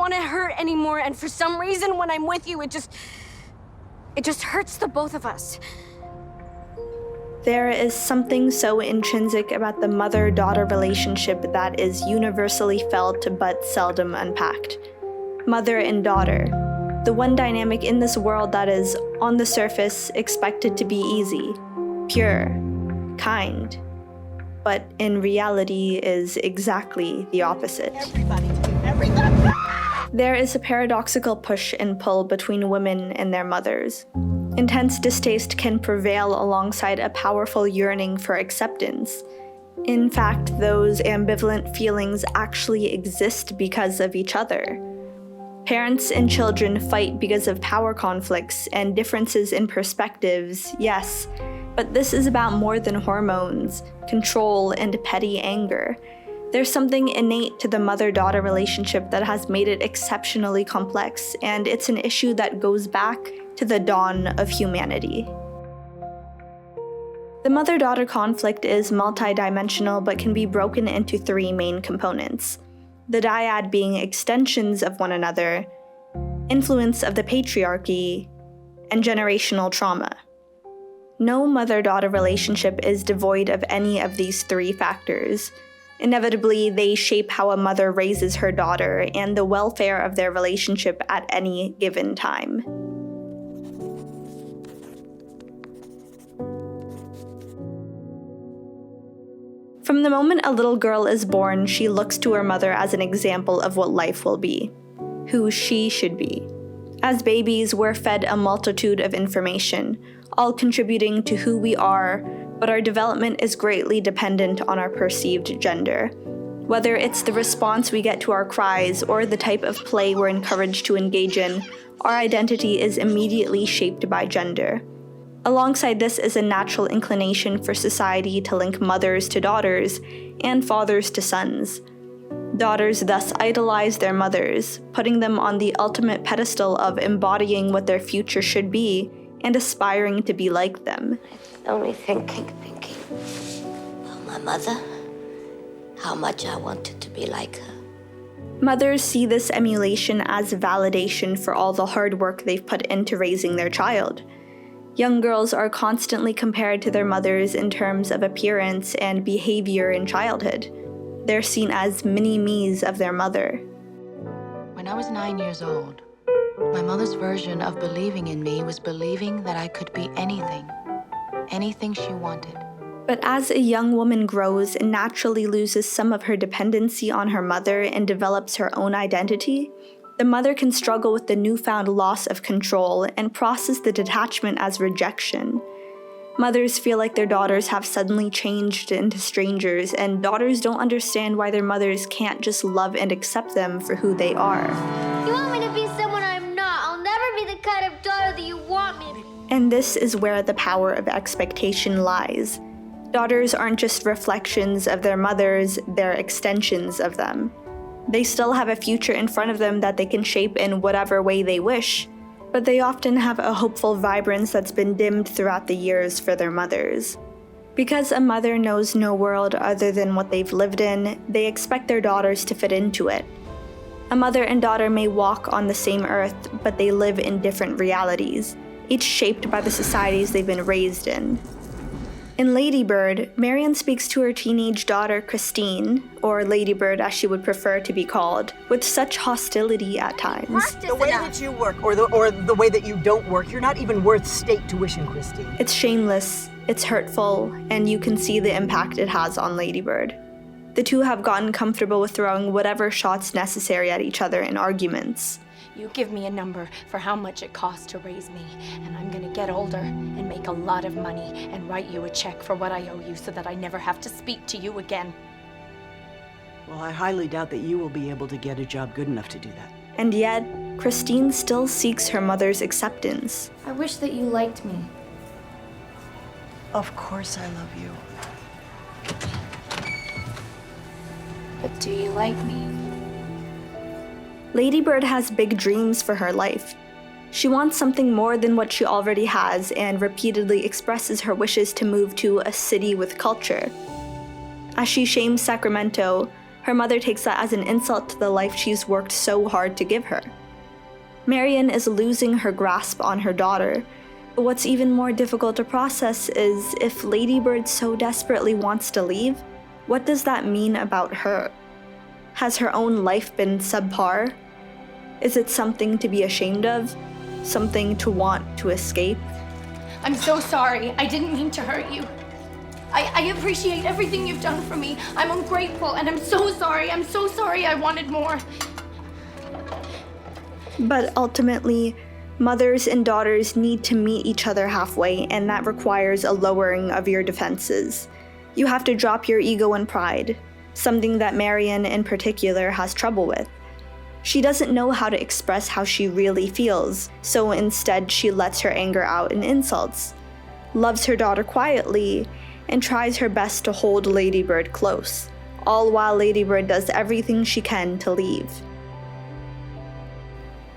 want to hurt anymore, and for some reason, when I'm with you, it just hurts the both of us. There is something so intrinsic about the mother-daughter relationship that is universally felt but seldom unpacked. Mother and daughter, the one dynamic in this world that is, on the surface, expected to be easy, pure, kind, but in reality is exactly the opposite. There is a paradoxical push and pull between women and their mothers. Intense distaste can prevail alongside a powerful yearning for acceptance. In fact, those ambivalent feelings actually exist because of each other. Parents and children fight because of power conflicts and differences in perspectives, yes, but this is about more than hormones, control, and petty anger. There's something innate to the mother-daughter relationship that has made it exceptionally complex, and it's an issue that goes back to the dawn of humanity. The mother-daughter conflict is multidimensional but can be broken into three main components. The dyad being extensions of one another, influence of the patriarchy, and generational trauma. No mother-daughter relationship is devoid of any of these three factors. Inevitably, they shape how a mother raises her daughter and the welfare of their relationship at any given time. From the moment a little girl is born, she looks to her mother as an example of what life will be, who she should be. As babies, we're fed a multitude of information, all contributing to who we are, but our development is greatly dependent on our perceived gender. Whether it's the response we get to our cries or the type of play we're encouraged to engage in, our identity is immediately shaped by gender. Alongside this is a natural inclination for society to link mothers to daughters and fathers to sons. Daughters thus idolize their mothers, putting them on the ultimate pedestal of embodying what their future should be and aspiring to be like them. Only thinking of my mother, how much I wanted to be like her. Mothers see this emulation as validation for all the hard work they've put into raising their child. Young girls are constantly compared to their mothers in terms of appearance and behavior in childhood. They're seen as mini-me's of their mother. When I was 9 years old, my mother's version of believing in me was believing that I could be anything she wanted. But as a young woman grows and naturally loses some of her dependency on her mother and develops her own identity, the mother can struggle with the newfound loss of control and process the detachment as rejection. Mothers feel like their daughters have suddenly changed into strangers, and daughters don't understand why their mothers can't just love and accept them for who they are. You want me to be someone I'm not. I'll never be the kind of daughter that you want me to be. And this is where the power of expectation lies. Daughters aren't just reflections of their mothers, they're extensions of them. They still have a future in front of them that they can shape in whatever way they wish, but they often have a hopeful vibrance that's been dimmed throughout the years for their mothers. Because a mother knows no world other than what they've lived in, they expect their daughters to fit into it. A mother and daughter may walk on the same earth, but they live in different realities, each shaped by the societies they've been raised in. In Lady Bird, Marion speaks to her teenage daughter Christine, or Lady Bird as she would prefer to be called, with such hostility at times. The way that you work, or the way that you don't work, you're not even worth state tuition, Christine. It's shameless, it's hurtful, and you can see the impact it has on Lady Bird. The two have gotten comfortable with throwing whatever shots necessary at each other in arguments. You give me a number for how much it costs to raise me, and I'm gonna get older and make a lot of money and write you a check for what I owe you so that I never have to speak to you again. Well, I highly doubt that you will be able to get a job good enough to do that. And yet, Christine still seeks her mother's acceptance. I wish that you liked me. Of course I love you. But do you like me? Lady Bird has big dreams for her life. She wants something more than what she already has and repeatedly expresses her wishes to move to a city with culture. As she shames Sacramento, Her mother takes that as an insult to the life she's worked so hard to give her. Marion is losing her grasp on her daughter. But what's even more difficult to process is if Lady Bird so desperately wants to leave, what does that mean about her? Has her own life been subpar? Is it something to be ashamed of? Something to want to escape? I'm so sorry. I didn't mean to hurt you. I appreciate everything you've done for me. I'm ungrateful and I'm so sorry. I'm so sorry. I wanted more. But ultimately, mothers and daughters need to meet each other halfway, and that requires a lowering of your defenses. You have to drop your ego and pride, something that Marion in particular has trouble with. She doesn't know how to express how she really feels, so instead she lets her anger out in insults, loves her daughter quietly, and tries her best to hold Lady Bird close, all while Lady Bird does everything she can to leave.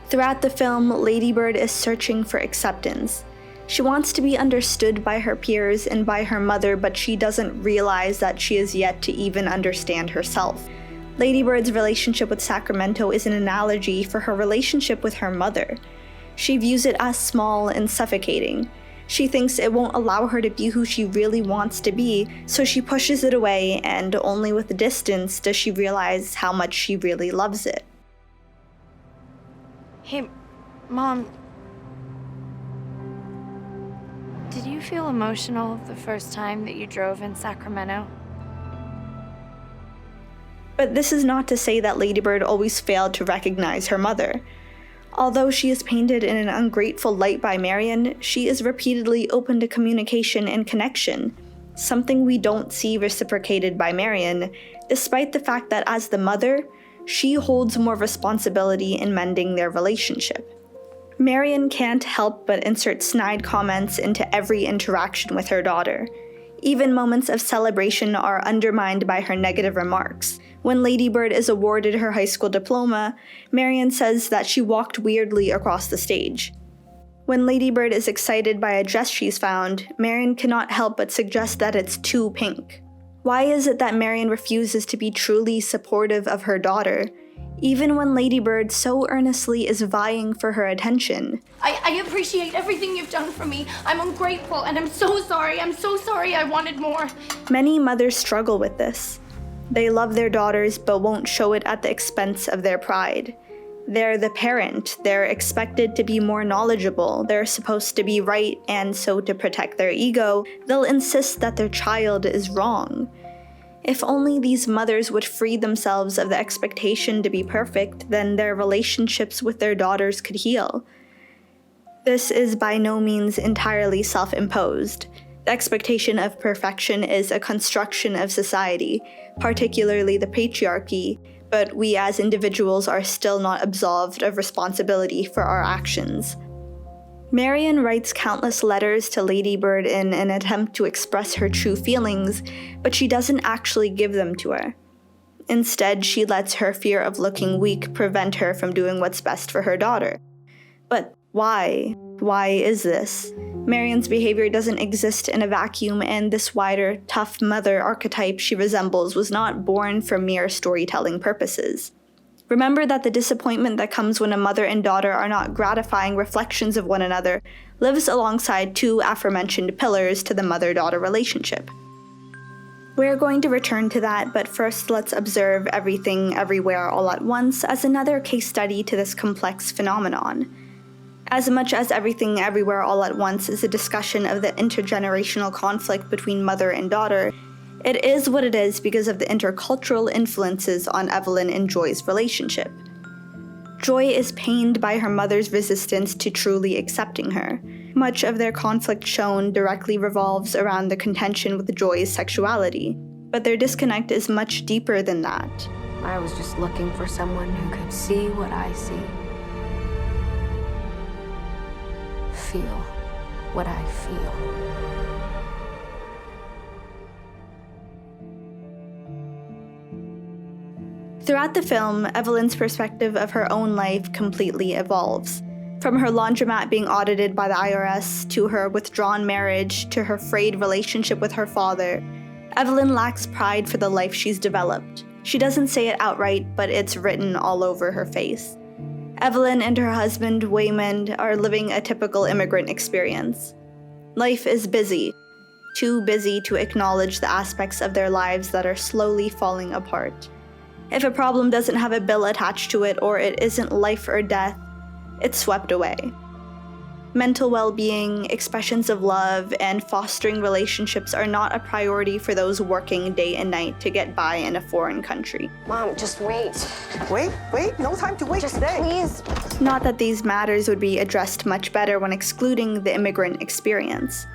Throughout the film, Lady Bird is searching for acceptance. She wants to be understood by her peers and by her mother, but she doesn't realize that she is yet to even understand herself. Lady Bird's relationship with Sacramento is an analogy for her relationship with her mother. She views it as small and suffocating. She thinks it won't allow her to be who she really wants to be, so she pushes it away, and only with distance does she realize how much she really loves it. Hey, Mom. Did you feel emotional the first time that you drove in Sacramento? But this is not to say that Lady Bird always failed to recognize her mother. Although she is painted in an ungrateful light by Marion, she is repeatedly open to communication and connection, something we don't see reciprocated by Marion, despite the fact that as the mother, she holds more responsibility in mending their relationship. Marion can't help but insert snide comments into every interaction with her daughter. Even moments of celebration are undermined by her negative remarks. When Lady Bird is awarded her high school diploma, Marion says that she walked weirdly across the stage. When Lady Bird is excited by a dress she's found, Marion cannot help but suggest that it's too pink. Why is it that Marion refuses to be truly supportive of her daughter, even when Lady Bird so earnestly is vying for her attention? I appreciate everything you've done for me. I'm ungrateful and I'm so sorry. I'm so sorry. I wanted more. Many mothers struggle with this. They love their daughters but won't show it at the expense of their pride. They're the parent, they're expected to be more knowledgeable, they're supposed to be right, and so to protect their ego, they'll insist that their child is wrong. If only these mothers would free themselves of the expectation to be perfect, then their relationships with their daughters could heal. This is by no means entirely self-imposed. The expectation of perfection is a construction of society, particularly the patriarchy, but we as individuals are still not absolved of responsibility for our actions. Marion writes countless letters to Lady Bird in an attempt to express her true feelings, but she doesn't actually give them to her. Instead, she lets her fear of looking weak prevent her from doing what's best for her daughter. But why? Why is this? Marion's behavior doesn't exist in a vacuum, and this wider, tough mother archetype she resembles was not born for mere storytelling purposes. Remember that the disappointment that comes when a mother and daughter are not gratifying reflections of one another lives alongside two aforementioned pillars to the mother-daughter relationship. We're going to return to that, but first let's observe Everything Everywhere All at Once as another case study to this complex phenomenon. As much as Everything Everywhere All at Once is a discussion of the intergenerational conflict between mother and daughter, it is what it is because of the intercultural influences on Evelyn and Joy's relationship. Joy is pained by her mother's resistance to truly accepting her. Much of their conflict shown directly revolves around the contention with Joy's sexuality, but their disconnect is much deeper than that. I was just looking for someone who could see what I see. Feel what I feel. Throughout the film, Evelyn's perspective of her own life completely evolves. From her laundromat being audited by the IRS, to her withdrawn marriage, to her frayed relationship with her father, Evelyn lacks pride for the life she's developed. She doesn't say it outright, but it's written all over her face. Evelyn and her husband, Waymond, are living a typical immigrant experience. Life is busy, too busy to acknowledge the aspects of their lives that are slowly falling apart. If a problem doesn't have a bill attached to it or it isn't life or death, it's swept away. Mental well-being, expressions of love, and fostering relationships are not a priority for those working day and night to get by in a foreign country. Mom, just wait. Wait, no time to wait Just today. please. Not that these matters would be addressed much better when excluding the immigrant experience.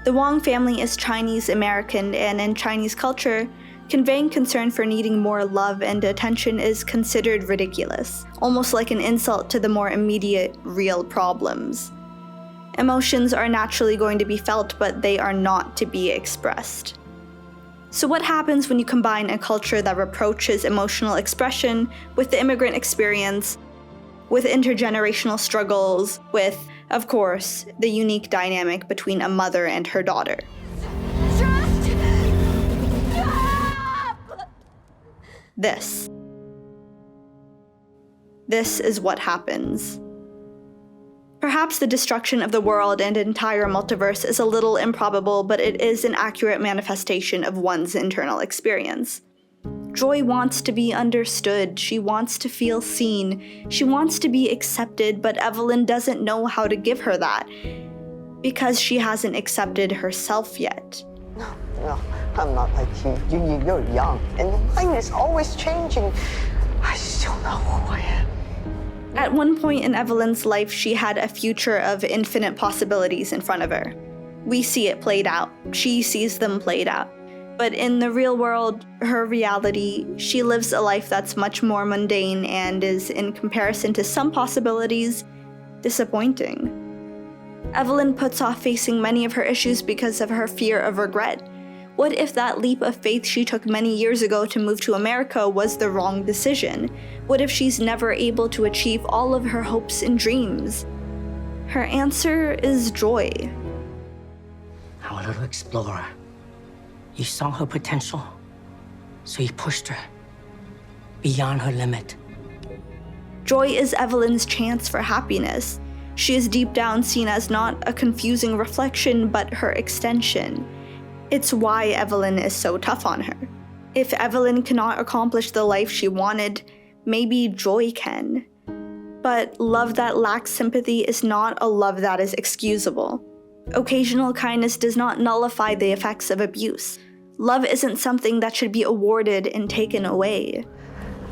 The Wong family is Chinese American, and in Chinese culture, conveying concern for needing more love and attention is considered ridiculous, almost like an insult to the more immediate, real problems. Emotions are naturally going to be felt, but they are not to be expressed. So what happens when you combine a culture that reproaches emotional expression with the immigrant experience, with intergenerational struggles, with, of course, the unique dynamic between a mother and her daughter? This is what happens. Perhaps the destruction of the world and entire multiverse is a little improbable, but it is an accurate manifestation of one's internal experience. Joy wants to be understood, she wants to feel seen, she wants to be accepted, but Evelyn doesn't know how to give her that, because she hasn't accepted herself yet. No, I'm not like you. You're young, and your mind is always changing. I still know who I am. At one point in Evelyn's life, she had a future of infinite possibilities in front of her. We see it played out. She sees them played out. But in the real world, her reality, she lives a life that's much more mundane and is, in comparison to some possibilities, disappointing. Evelyn puts off facing many of her issues because of her fear of regret. What if that leap of faith she took many years ago to move to America was the wrong decision? What if she's never able to achieve all of her hopes and dreams? Her answer is joy. Our little explorer. You saw her potential, so you pushed her beyond her limit. Joy is Evelyn's chance for happiness. She is deep down seen as not a confusing reflection, but her extension. It's why Evelyn is so tough on her. If Evelyn cannot accomplish the life she wanted, maybe Joy can. But love that lacks sympathy is not a love that is excusable. Occasional kindness does not nullify the effects of abuse. Love isn't something that should be awarded and taken away.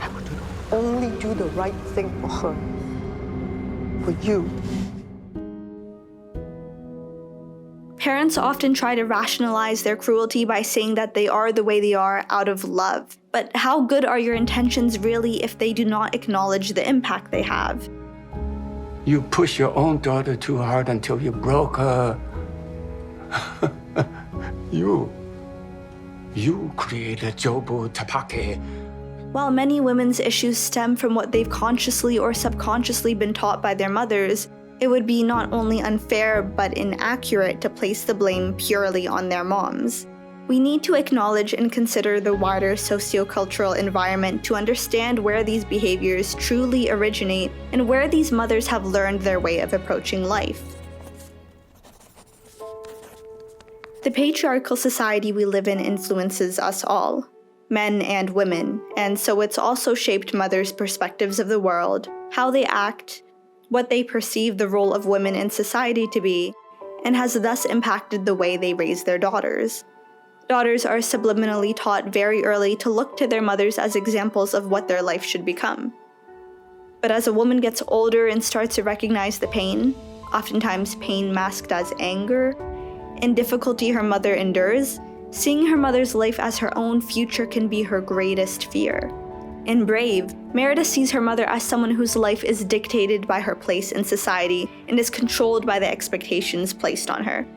I would only do the right thing for her. For you. Parents often try to rationalize their cruelty by saying that they are the way they are out of love. But how good are your intentions really if they do not acknowledge the impact they have? You push your own daughter too hard until you broke her. You created Jobu Tapake. While many women's issues stem from what they've consciously or subconsciously been taught by their mothers, it would be not only unfair but inaccurate to place the blame purely on their moms. We need to acknowledge and consider the wider sociocultural environment to understand where these behaviors truly originate and where these mothers have learned their way of approaching life. The patriarchal society we live in influences us all, men and women, and so it's also shaped mothers' perspectives of the world, how they act, what they perceive the role of women in society to be, and has thus impacted the way they raise their daughters. Daughters are subliminally taught very early to look to their mothers as examples of what their life should become. But as a woman gets older and starts to recognize the pain, oftentimes pain masked as anger, and difficulty her mother endures, seeing her mother's life as her own future can be her greatest fear. In Brave, Merida sees her mother as someone whose life is dictated by her place in society and is controlled by the expectations placed on her.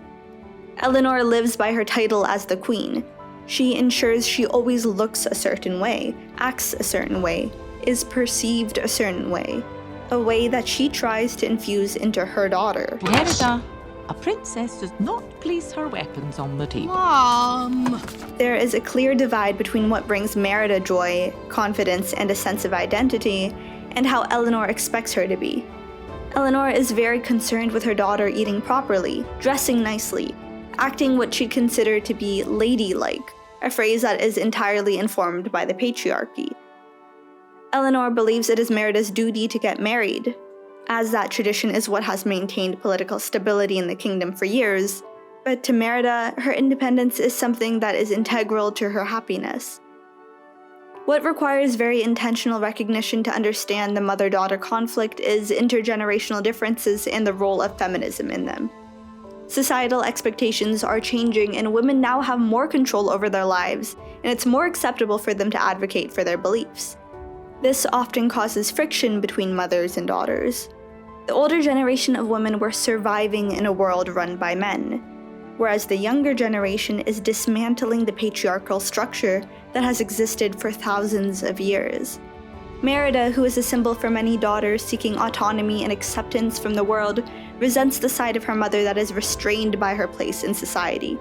Eleanor lives by her title as the queen. She ensures she always looks a certain way, acts a certain way, is perceived a certain way, a way that she tries to infuse into her daughter. Merida, A princess does not place her weapons on the table. Mom! There is a clear divide between what brings Merida joy, confidence, and a sense of identity, and how Eleanor expects her to be. Eleanor is very concerned with her daughter eating properly, dressing nicely, acting what she'd consider to be ladylike, a phrase that is entirely informed by the patriarchy. Eleanor believes it is Merida's duty to get married, as that tradition is what has maintained political stability in the kingdom for years, but to Merida, her independence is something that is integral to her happiness. What requires very intentional recognition to understand the mother-daughter conflict is intergenerational differences and the role of feminism in them. Societal expectations are changing and women now have more control over their lives, and it's more acceptable for them to advocate for their beliefs. This often causes friction between mothers and daughters. The older generation of women were surviving in a world run by men, whereas the younger generation is dismantling the patriarchal structure that has existed for thousands of years. Merida, who is a symbol for many daughters seeking autonomy and acceptance from the world, resents the side of her mother that is restrained by her place in society.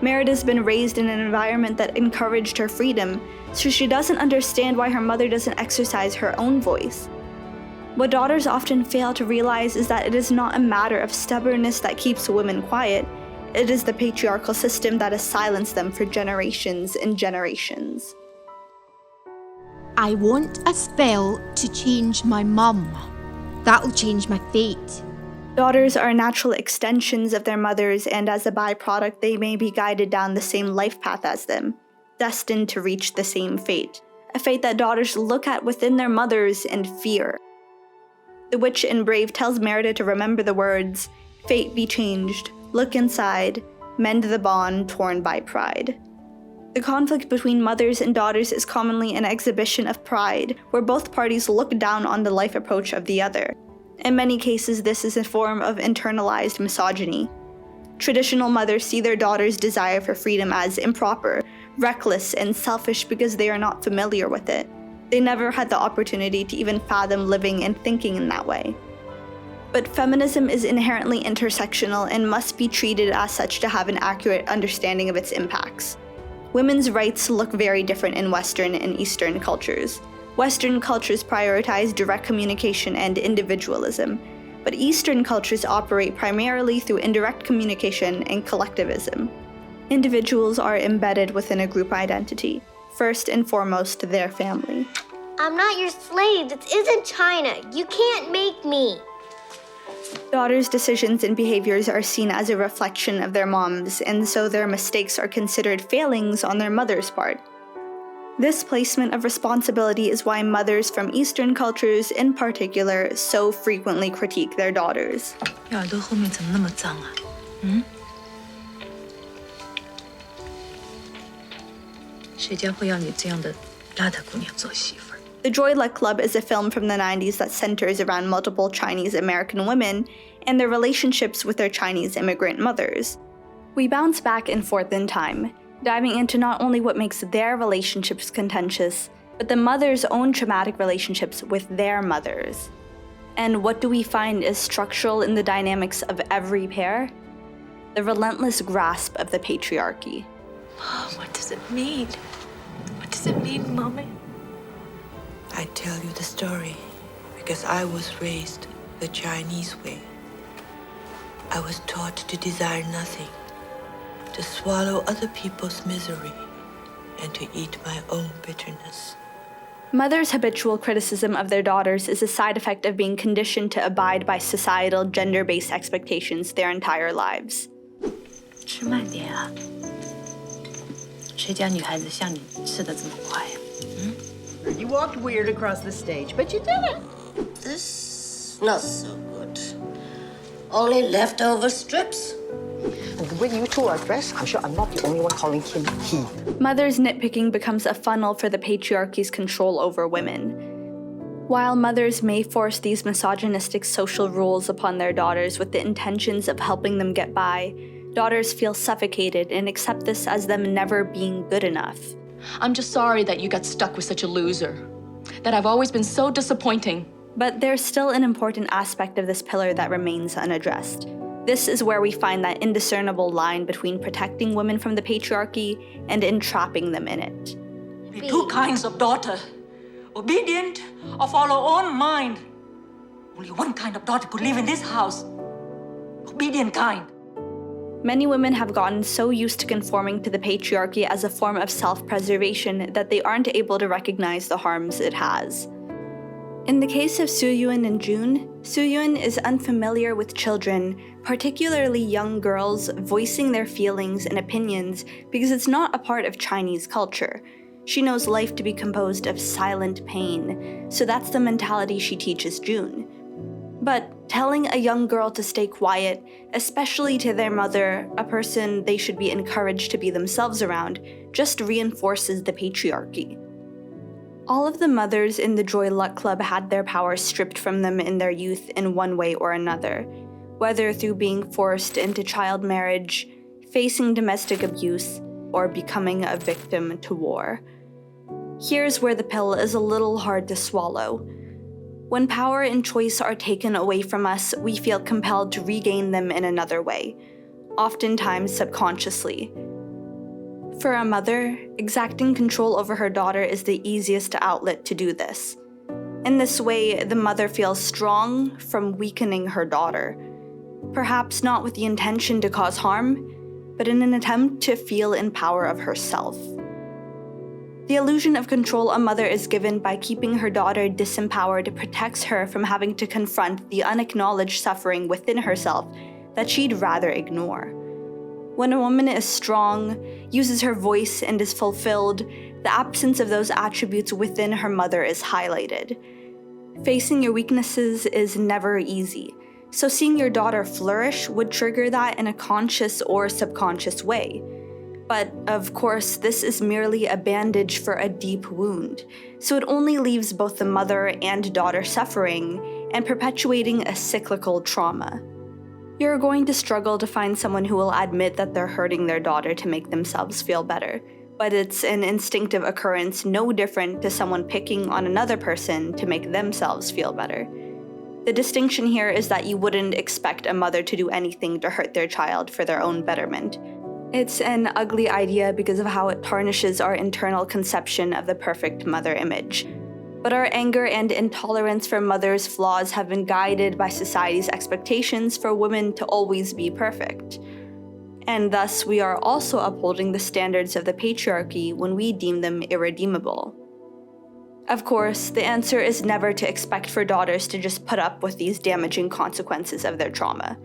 Merida's been raised in an environment that encouraged her freedom, so she doesn't understand why her mother doesn't exercise her own voice. What daughters often fail to realize is that it is not a matter of stubbornness that keeps women quiet. It is the patriarchal system that has silenced them for generations and generations. I want a spell to change my mum. That'll change my fate. Daughters are natural extensions of their mothers, and as a byproduct, they may be guided down the same life path as them, destined to reach the same fate, a fate that daughters look at within their mothers and fear. The witch in Brave tells Merida to remember the words, "Fate be changed, look inside, mend the bond torn by pride." The conflict between mothers and daughters is commonly an exhibition of pride, where both parties look down on the life approach of the other. In many cases, this is a form of internalized misogyny. Traditional mothers see their daughters' desire for freedom as improper, reckless, and selfish because they are not familiar with it. They never had the opportunity to even fathom living and thinking in that way. But feminism is inherently intersectional and must be treated as such to have an accurate understanding of its impacts. Women's rights look very different in Western and Eastern cultures. Western cultures prioritize direct communication and individualism, but Eastern cultures operate primarily through indirect communication and collectivism. Individuals are embedded within a group identity, first and foremost their family. I'm not your slave. This isn't China. You can't make me. Daughters' decisions and behaviors are seen as a reflection of their moms, and so their mistakes are considered failings on their mother's part. This placement of responsibility is why mothers from Eastern cultures, in particular, so frequently critique their daughters. The Joy Luck Club is a film from the 90s that centers around multiple Chinese American women and their relationships with their Chinese immigrant mothers. We bounce back and forth in time, diving into not only what makes their relationships contentious, but the mother's own traumatic relationships with their mothers. And what do we find is structural in the dynamics of every pair? The relentless grasp of the patriarchy. Mom, what does it mean? What does it mean, Mommy? I tell you the story because I was raised the Chinese way. I was taught to desire nothing, to swallow other people's misery, and to eat my own bitterness. Mothers' habitual criticism of their daughters is a side effect of being conditioned to abide by societal gender-based expectations their entire lives. 吃慢点啊，谁家女孩子像你吃得这么快呀？ You walked weird across the stage, but you did it. This not so good. Only leftover strips. And the way you two are dressed, I'm sure I'm not the only one calling him he. Mothers' nitpicking becomes a funnel for the patriarchy's control over women. While mothers may force these misogynistic social rules upon their daughters with the intentions of helping them get by, daughters feel suffocated and accept this as them never being good enough. I'm just sorry that you got stuck with such a loser, that I've always been so disappointing. But there's still an important aspect of this pillar that remains unaddressed. This is where we find that indiscernible line between protecting women from the patriarchy and entrapping them in it. Be two kinds of daughter, obedient or follow own mind. Only one kind of daughter could live in this house, obedient kind. Many women have gotten so used to conforming to the patriarchy as a form of self-preservation that they aren't able to recognize the harms it has. In the case of Soo-yoon and June, Soo-yoon is unfamiliar with children, particularly young girls, voicing their feelings and opinions because it's not a part of Chinese culture. She knows life to be composed of silent pain, so that's the mentality she teaches June. But telling a young girl to stay quiet, especially to their mother, a person they should be encouraged to be themselves around, just reinforces the patriarchy. All of the mothers in the Joy Luck Club had their power stripped from them in their youth in one way or another, whether through being forced into child marriage, facing domestic abuse, or becoming a victim to war. Here's where the pill is a little hard to swallow. When power and choice are taken away from us, we feel compelled to regain them in another way, oftentimes subconsciously. For a mother, exacting control over her daughter is the easiest outlet to do this. In this way, the mother feels strong from weakening her daughter, perhaps not with the intention to cause harm, but in an attempt to feel in power of herself. The illusion of control a mother is given by keeping her daughter disempowered protects her from having to confront the unacknowledged suffering within herself that she'd rather ignore. When a woman is strong, uses her voice, and is fulfilled, the absence of those attributes within her mother is highlighted. Facing your weaknesses is never easy, so seeing your daughter flourish would trigger that in a conscious or subconscious way. But, of course, this is merely a bandage for a deep wound, so it only leaves both the mother and daughter suffering and perpetuating a cyclical trauma. You're going to struggle to find someone who will admit that they're hurting their daughter to make themselves feel better, but it's an instinctive occurrence no different to someone picking on another person to make themselves feel better. The distinction here is that you wouldn't expect a mother to do anything to hurt their child for their own betterment. It's an ugly idea because of how it tarnishes our internal conception of the perfect mother image. But our anger and intolerance for mothers' flaws have been guided by society's expectations for women to always be perfect. And thus, we are also upholding the standards of the patriarchy when we deem them irredeemable. Of course, the answer is never to expect for daughters to just put up with these damaging consequences of their trauma.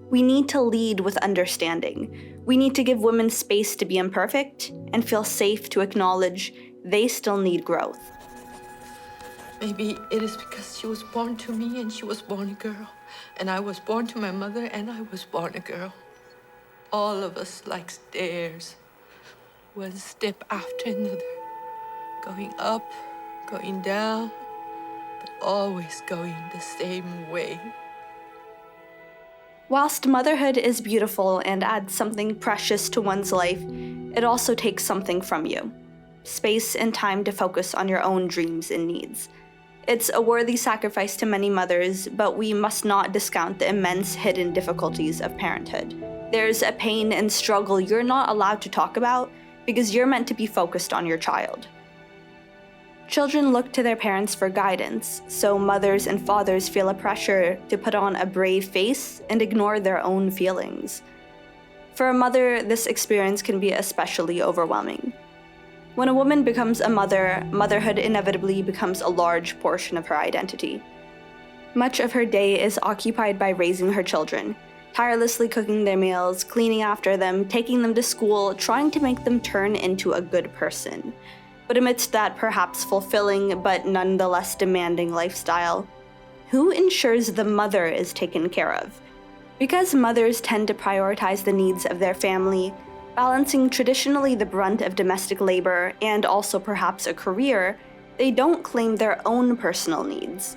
We need to lead with understanding. We need to give women space to be imperfect and feel safe to acknowledge they still need growth. Maybe it is because she was born to me and she was born a girl. And I was born to my mother and I was born a girl. All of us like stairs, one step after another. Going up, going down, but always going the same way. Whilst motherhood is beautiful and adds something precious to one's life, it also takes something from you. Space and time to focus on your own dreams and needs. It's a worthy sacrifice to many mothers, but we must not discount the immense hidden difficulties of parenthood. There's a pain and struggle you're not allowed to talk about because you're meant to be focused on your child. Children look to their parents for guidance, so mothers and fathers feel a pressure to put on a brave face and ignore their own feelings. For a mother, this experience can be especially overwhelming. When a woman becomes a mother, motherhood inevitably becomes a large portion of her identity. Much of her day is occupied by raising her children, tirelessly cooking their meals, cleaning after them, taking them to school, trying to make them turn into a good person. But amidst that perhaps fulfilling but nonetheless demanding lifestyle, who ensures the mother is taken care of? Because mothers tend to prioritize the needs of their family, balancing traditionally the brunt of domestic labor and also perhaps a career, they don't claim their own personal needs.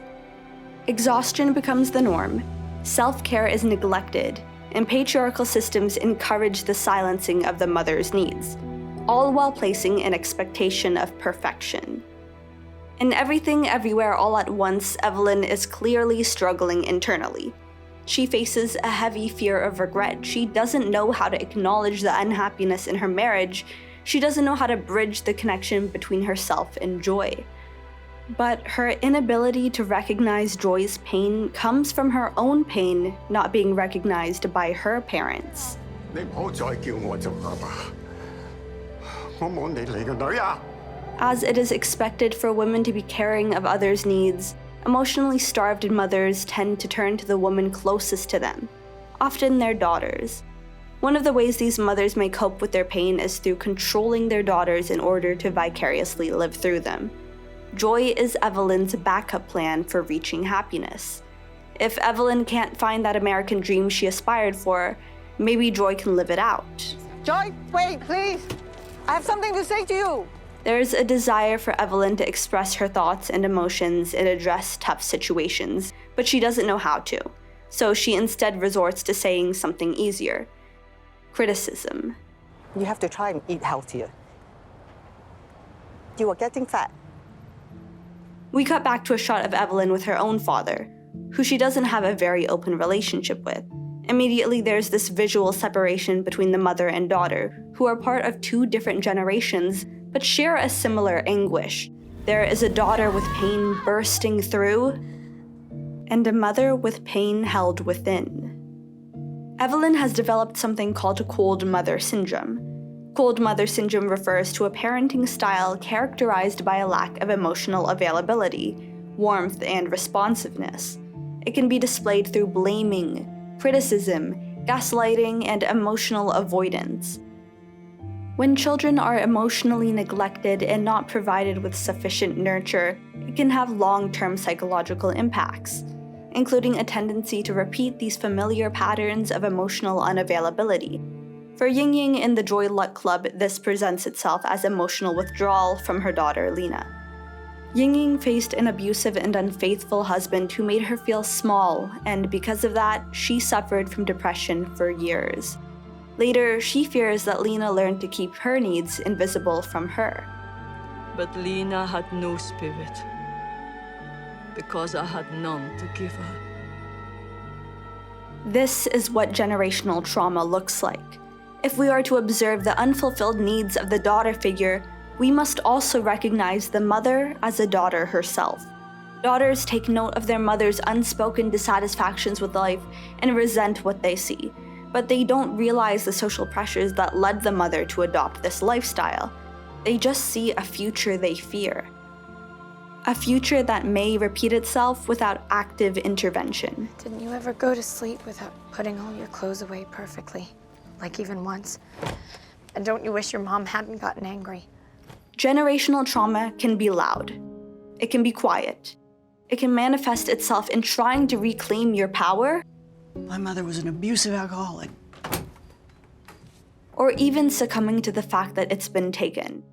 Exhaustion becomes the norm, self-care is neglected, and patriarchal systems encourage the silencing of the mother's needs, all while placing an expectation of perfection. In Everything Everywhere All at Once, Evelyn is clearly struggling internally. She faces a heavy fear of regret. She doesn't know how to acknowledge the unhappiness in her marriage. She doesn't know how to bridge the connection between herself and Joy. But her inability to recognize Joy's pain comes from her own pain not being recognized by her parents. As it is expected for women to be caring of others' needs, emotionally starved mothers tend to turn to the woman closest to them, often their daughters. One of the ways these mothers may cope with their pain is through controlling their daughters in order to vicariously live through them. Joy is Evelyn's backup plan for reaching happiness. If Evelyn can't find that American dream she aspired for, maybe Joy can live it out. Joy, wait, please. I have something to say to you. There's a desire for Evelyn to express her thoughts and emotions and address tough situations, but she doesn't know how to. So she instead resorts to saying something easier: criticism. You have to try and eat healthier. You are getting fat. We cut back to a shot of Evelyn with her own father, who she doesn't have a very open relationship with. Immediately, there's this visual separation between the mother and daughter, who are part of two different generations, but share a similar anguish. There is a daughter with pain bursting through, and a mother with pain held within. Evelyn has developed something called cold mother syndrome. Cold mother syndrome refers to a parenting style characterized by a lack of emotional availability, warmth, and responsiveness. It can be displayed through blaming, criticism, gaslighting, and emotional avoidance. When children are emotionally neglected and not provided with sufficient nurture, it can have long-term psychological impacts, including a tendency to repeat these familiar patterns of emotional unavailability. For Ying Ying in the Joy Luck Club, this presents itself as emotional withdrawal from her daughter, Lena. Ying Ying faced an abusive and unfaithful husband who made her feel small, and because of that, she suffered from depression for years. Later, she fears that Lena learned to keep her needs invisible from her. But Lena had no spirit, because I had none to give her. This is what generational trauma looks like. If we are to observe the unfulfilled needs of the daughter figure, we must also recognize the mother as a daughter herself. Daughters take note of their mother's unspoken dissatisfactions with life and resent what they see, but they don't realize the social pressures that led the mother to adopt this lifestyle. They just see a future they fear. A future that may repeat itself without active intervention. Didn't you ever go to sleep without putting all your clothes away perfectly? Like even once? And don't you wish your mom hadn't gotten angry? Generational trauma can be loud. It can be quiet. It can manifest itself in trying to reclaim your power. My mother was an abusive alcoholic. Or even succumbing to the fact that it's been taken.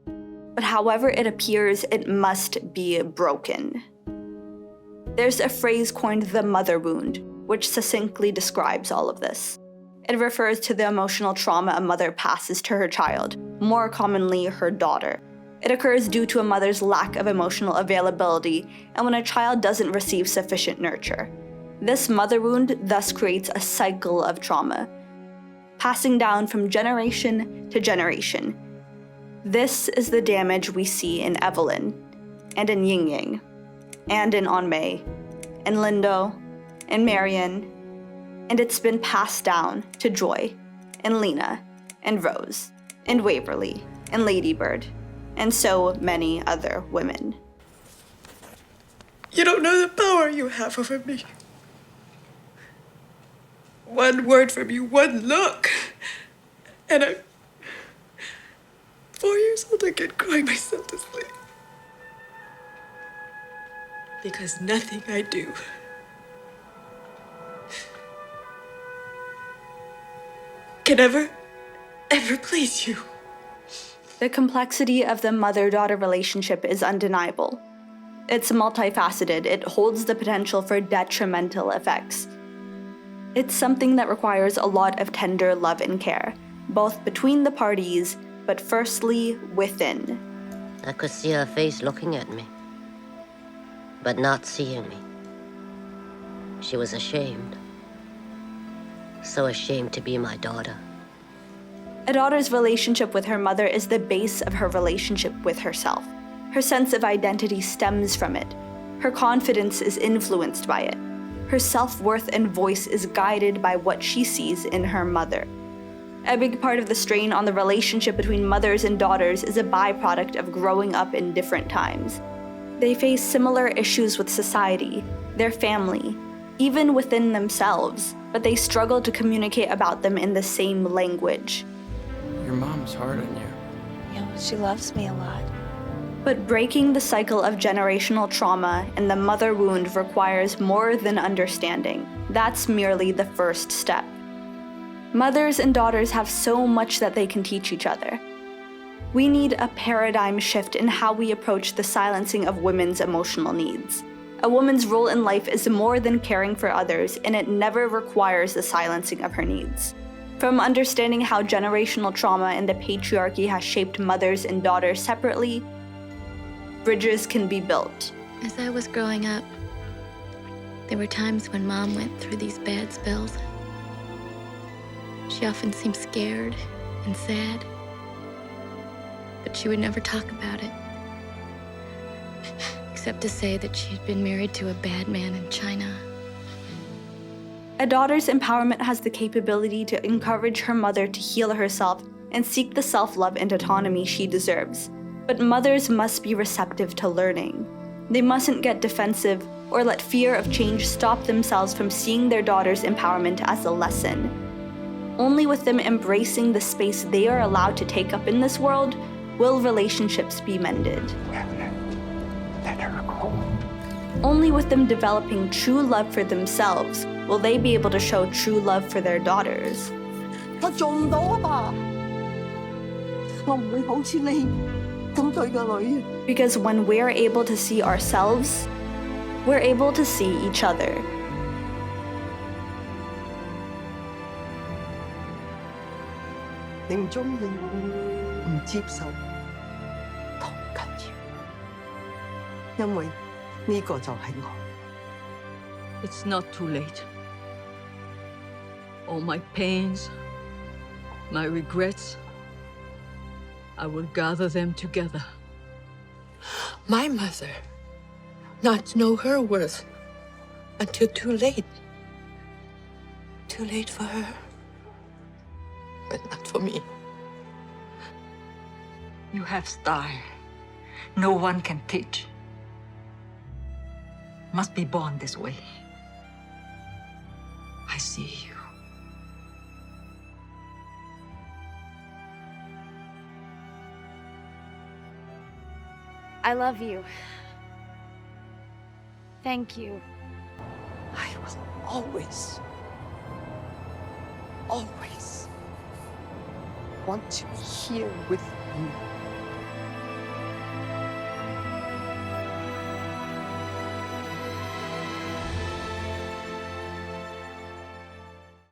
But however it appears, it must be broken. There's a phrase coined the mother wound, which succinctly describes all of this. It refers to the emotional trauma a mother passes to her child, more commonly her daughter. It occurs due to a mother's lack of emotional availability and when a child doesn't receive sufficient nurture. This mother wound thus creates a cycle of trauma, passing down from generation to generation. This is the damage we see in Evelyn, and in Ying Ying, and in Anmei, and Lindo, and Marion, and it's been passed down to Joy, and Lena, and Rose, and Waverly, and Ladybird, and so many other women. You don't know the power you have over me. One word from you, one look, and I'm 4 years old again, crying myself to sleep. Because nothing I do can ever please you. The complexity of the mother-daughter relationship is undeniable. It's multifaceted. It holds the potential for detrimental effects. It's something that requires a lot of tender love and care, both between the parties, but firstly within. I could see her face looking at me, but not seeing me. She was ashamed. So ashamed to be my daughter. A daughter's relationship with her mother is the base of her relationship with herself. Her sense of identity stems from it. Her confidence is influenced by it. Her self-worth and voice is guided by what she sees in her mother. A big part of the strain on the relationship between mothers and daughters is a byproduct of growing up in different times. They face similar issues with society, their family, even within themselves, but they struggle to communicate about them in the same language. Your mom's hard on you. Yeah, she loves me a lot. But breaking the cycle of generational trauma and the mother wound requires more than understanding. That's merely the first step. Mothers and daughters have so much that they can teach each other. We need a paradigm shift in how we approach the silencing of women's emotional needs. A woman's role in life is more than caring for others, and it never requires the silencing of her needs. From understanding how generational trauma and the patriarchy has shaped mothers and daughters separately, bridges can be built. As I was growing up, there were times when Mom went through these bad spells. She often seemed scared and sad, but she would never talk about it, except to say that she'd been married to a bad man in China. A daughter's empowerment has the capability to encourage her mother to heal herself and seek the self-love and autonomy she deserves. But mothers must be receptive to learning. They mustn't get defensive or let fear of change stop themselves from seeing their daughter's empowerment as a lesson. Only with them embracing the space they are allowed to take up in this world will relationships be mended. Let her go. Only with them developing true love for themselves will they be able to show true love for their daughters. 我做唔到啊爸，我唔會好似你咁對個女。Because when we're able to see ourselves, we're able to see each other. 你唔中意，唔接受，都唔緊要，因為呢個就係我。It's not too late. All my pains, my regrets, I will gather them together. My mother, not to know her worth until too late. Too late for her, but not for me. You have style. No one can teach. Must be born this way. I see you. I love you. Thank you. I will always want to be here with you.